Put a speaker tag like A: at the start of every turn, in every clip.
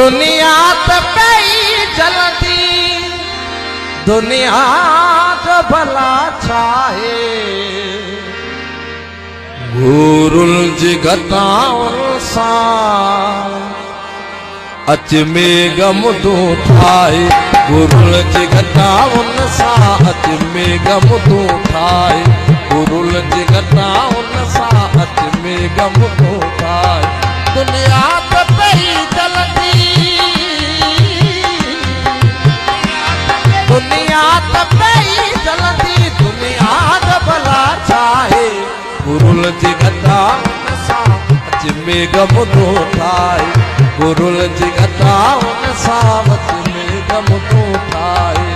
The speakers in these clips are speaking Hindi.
A: दुनिया तो पई जलती दुनिया तो भला छाए गुरुल जिगताउन सा अच में गम तू ठाए गुरुल जिगताउन सा अच में गम तू ठाए गुरुल जिगताउन सा अच में गम तू ठाए दुनिया तो पई जलती दुनिया तो पई जलती दुनिया तो भला छाए गुरुल जिगताउन सा अच में गम तू ठाए गुरुल जिगताउन सा अच में गम तू ठाए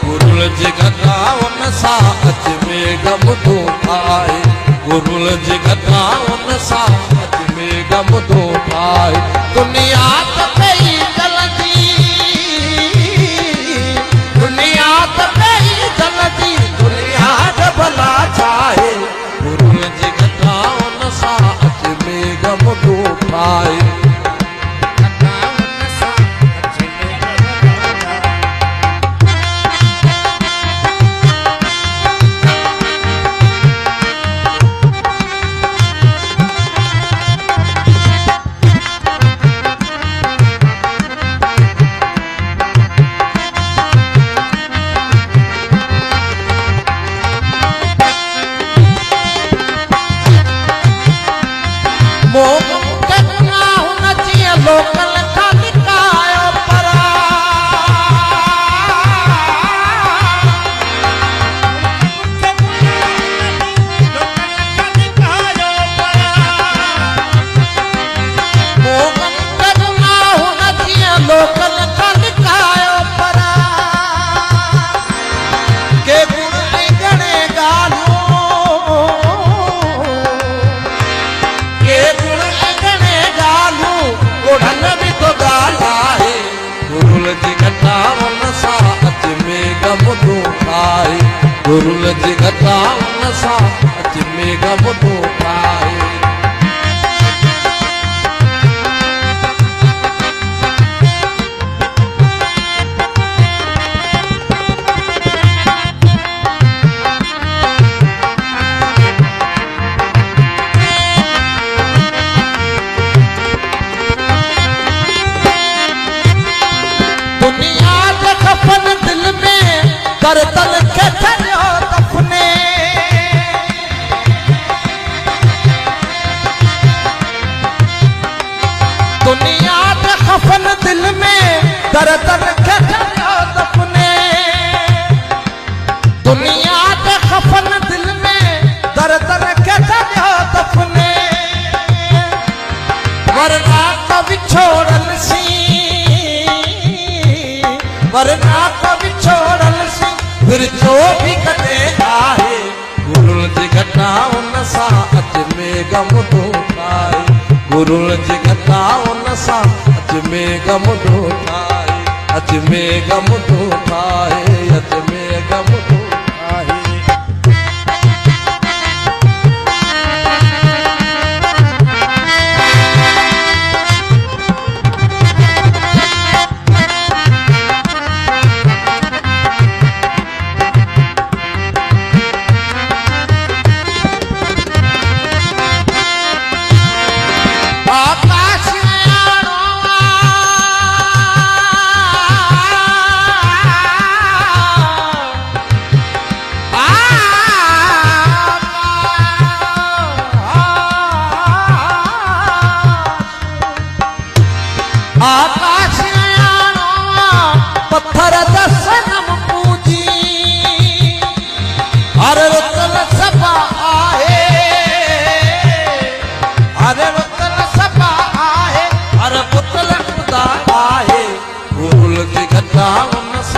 A: गुरुल जिगताउन सा अच में गम तू ठाए गुरुल जिगताउन सा अच में गम तू ठाए दुनिया तो पई जलती दुनिया तो पई जलती दुनिया तो भला छाए गुरुल जिगताउन सा अच में गम तू ठाए लोकल खालिकायो परा मोगन करुणा हुन जिया लोकल खालिकायो परा के गुण गणे गालो के गुण गणे गालो ओढ़न भी तो गाला है गुरुल जिगताउन सा अच में गम तू ठाए गुरुल जिगताउन सा अच में गम तू ठाए दुनिया के खपन दिल में करतल के थरियो दफने दुनिया के खपन दिल में करतल के थरियो दफने दुनिया के खपन दिल में करतल के थरियो दफने वरना कभी छोड़ल सी वरना कभी छोड़ल सी फिर जो भी कटे आए गुरुल जिगताउन सा अच में गम तू ठाए गुरुल जिगताउन सा अच में गम तू ठाए अच में गम तू ठाए अच में गम तू ठाए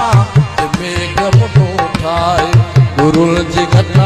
A: सां अच मेघ मुठो ठाहे गुरुल जी घटा